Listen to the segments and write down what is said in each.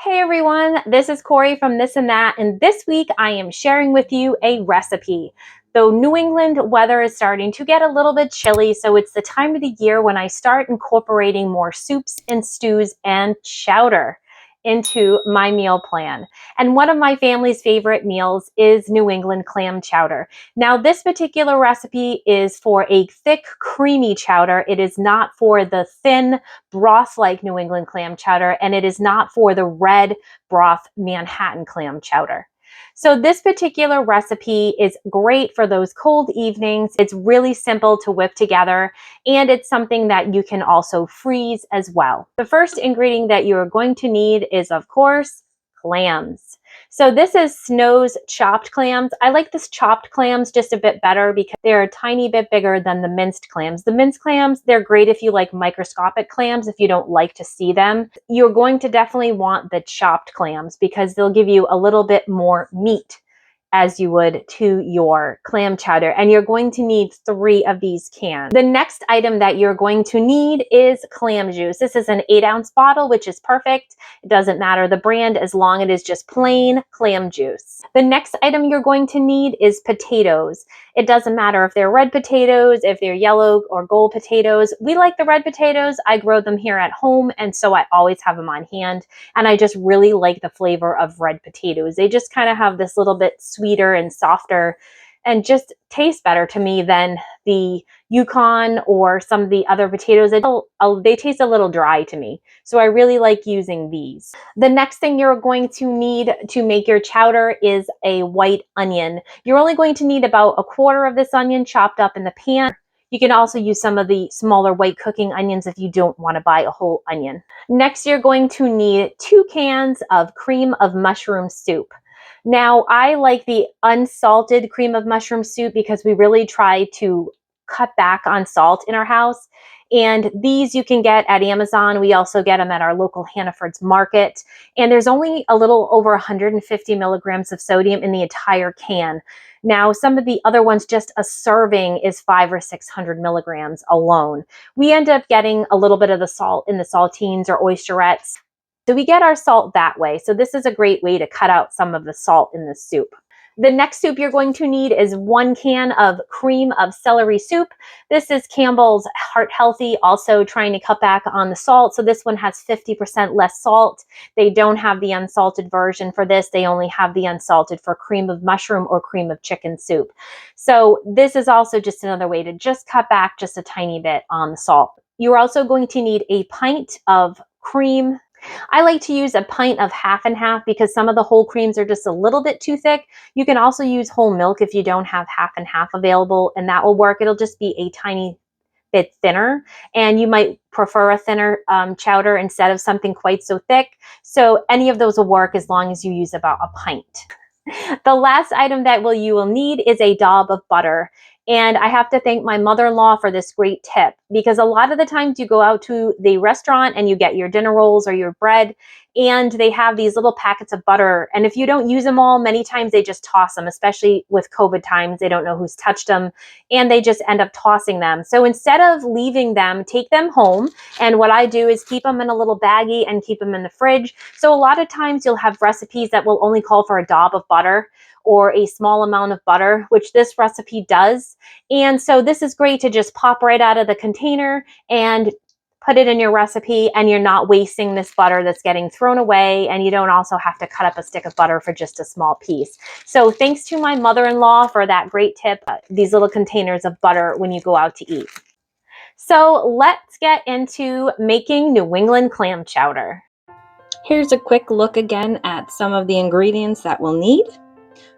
Hey everyone, this is Corrie from This and That, and this week I am sharing with you a recipe. Though New England weather is starting to get a little bit chilly, so it's the time of the year when I start incorporating more soups and stews and chowder into my meal plan. And one of my family's favorite meals is New England Clam Chowder. Now, this particular recipe is for a thick, creamy chowder. It is not for the thin, broth-like New England clam chowder, and it is not for the red broth Manhattan clam chowder. So this particular recipe is great for those cold evenings. It's really simple to whip together, and it's something that you can also freeze as well. The first ingredient that you are going to need is, of course, clams. So this is Snow's chopped clams. I like this chopped clams just a bit better because they're a tiny bit bigger than the minced clams. The minced clams, they're great if you like microscopic clams, if you don't like to see them. You're going to definitely want the chopped clams because they'll give you a little bit more meat as you would to your clam chowder. And you're going to need 3 of these cans. The next item that you're going to need is clam juice. This is an 8-ounce bottle, which is perfect. It doesn't matter the brand as long as it is just plain clam juice. The next item you're going to need is potatoes. It doesn't matter if they're red potatoes, if they're yellow or gold potatoes. We like the red potatoes. I grow them here at home, and so I always have them on hand. And I just really like the flavor of red potatoes. They just kind of have this little bit sweeter and softer and just taste better to me than the Yukon or some of the other potatoes. They taste a little dry to me. So I really like using these. The next thing you're going to need to make your chowder is a white onion. You're only going to need about 1/4 of this onion chopped up in the pan. You can also use some of the smaller white cooking onions if you don't want to buy a whole onion. Next, you're going to need 2 cans of cream of mushroom soup. Now, I like the unsalted cream of mushroom soup because we really try to cut back on salt in our house. And these you can get at Amazon. We also get them at our local Hannaford's market. And there's only a little over 150 milligrams of sodium in the entire can. Now, some of the other ones, just a serving is 500 or 600 milligrams alone. We end up getting a little bit of the salt in the saltines or oysterettes. So we get our salt that way. So this is a great way to cut out some of the salt in the soup. The next soup you're going to need is 1 can of cream of celery soup. This is Campbell's Heart Healthy, also trying to cut back on the salt. So this one has 50% less salt. They don't have the unsalted version for this. They only have the unsalted for cream of mushroom or cream of chicken soup. So this is also just another way to just cut back just a tiny bit on the salt. You're also going to need a pint of cream. I like to use a pint of half and half because some of the whole creams are just a little bit too thick. You can also use whole milk if you don't have half and half available, and that will work. It'll just be a tiny bit thinner, and you might prefer a thinner chowder instead of something quite so thick. So any of those will work as long as you use about a pint. The last item that you will need is a daub of butter. And I have to thank my mother-in-law for this great tip, because a lot of the times you go out to the restaurant and you get your dinner rolls or your bread, and they have these little packets of butter. And if you don't use them all, many times they just toss them, especially with COVID times. They don't know who's touched them, and they just end up tossing them. So instead of leaving them, take them home. And what I do is keep them in a little baggie and keep them in the fridge. So a lot of times you'll have recipes that will only call for a daub of butter or a small amount of butter, which this recipe does. And so this is great to just pop right out of the container and put it in your recipe, and you're not wasting this butter that's getting thrown away, and you don't also have to cut up a stick of butter for just a small piece. So thanks to my mother-in-law for that great tip, these little containers of butter when you go out to eat. So let's get into making New England clam chowder. Here's a quick look again at some of the ingredients that we'll need.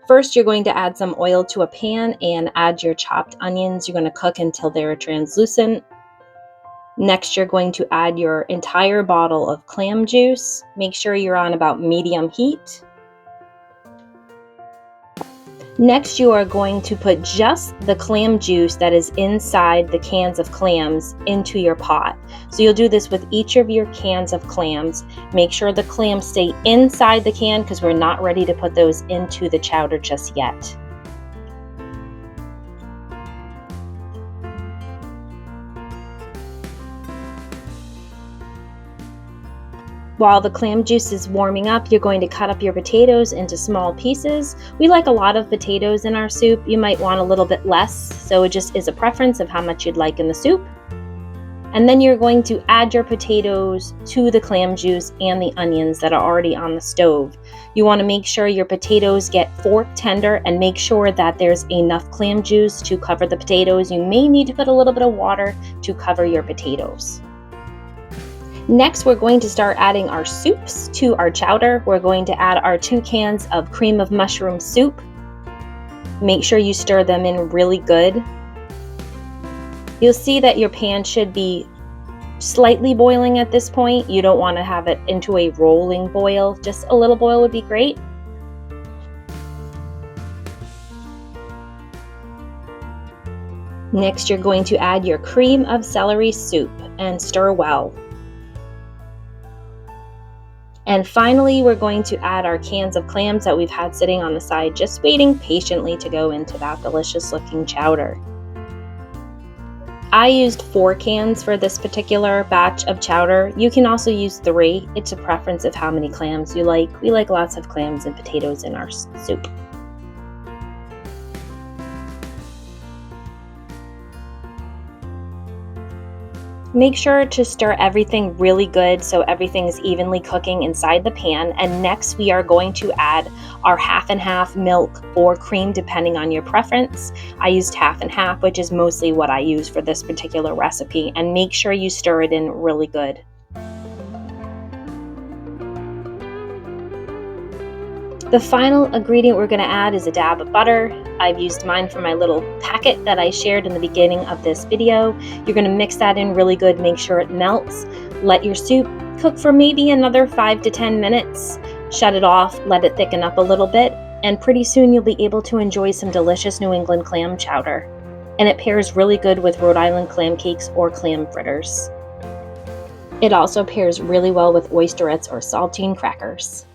First, you're going to add some oil to a pan and add your chopped onions. You're going to cook until they're translucent. Next, you're going to add your entire bottle of clam juice. Make sure you're on about medium heat. Next, you are going to put just the clam juice that is inside the cans of clams into your pot. So you'll do this with each of your cans of clams. Make sure the clams stay inside the can because we're not ready to put those into the chowder just yet. While the clam juice is warming up, you're going to cut up your potatoes into small pieces. We like a lot of potatoes in our soup. You might want a little bit less, so it just is a preference of how much you'd like in the soup. And then you're going to add your potatoes to the clam juice and the onions that are already on the stove. You want to make sure your potatoes get fork tender and make sure that there's enough clam juice to cover the potatoes. You may need to put a little bit of water to cover your potatoes. Next, we're going to start adding our soups to our chowder. We're going to add our 2 cans of cream of mushroom soup. Make sure you stir them in really good. You'll see that your pan should be slightly boiling at this point. You don't want to have it into a rolling boil. Just a little boil would be great. Next, you're going to add your cream of celery soup and stir well. And finally, we're going to add our cans of clams that we've had sitting on the side, just waiting patiently to go into that delicious looking chowder. I used 4 cans for this particular batch of chowder. You can also use 3. It's a preference of how many clams you like. We like lots of clams and potatoes in our soup. Make sure to stir everything really good so everything is evenly cooking inside the pan. And next we are going to add our half and half milk or cream depending on your preference. I used half and half, which is mostly what I use for this particular recipe. And make sure you stir it in really good. The final ingredient we're going to add is a dab of butter. I've used mine from my little packet that I shared in the beginning of this video. You're going to mix that in really good, make sure it melts. Let your soup cook for maybe another 5 to 10 minutes. Shut it off, let it thicken up a little bit, and pretty soon you'll be able to enjoy some delicious New England clam chowder. And it pairs really good with Rhode Island clam cakes or clam fritters. It also pairs really well with oysterettes or saltine crackers.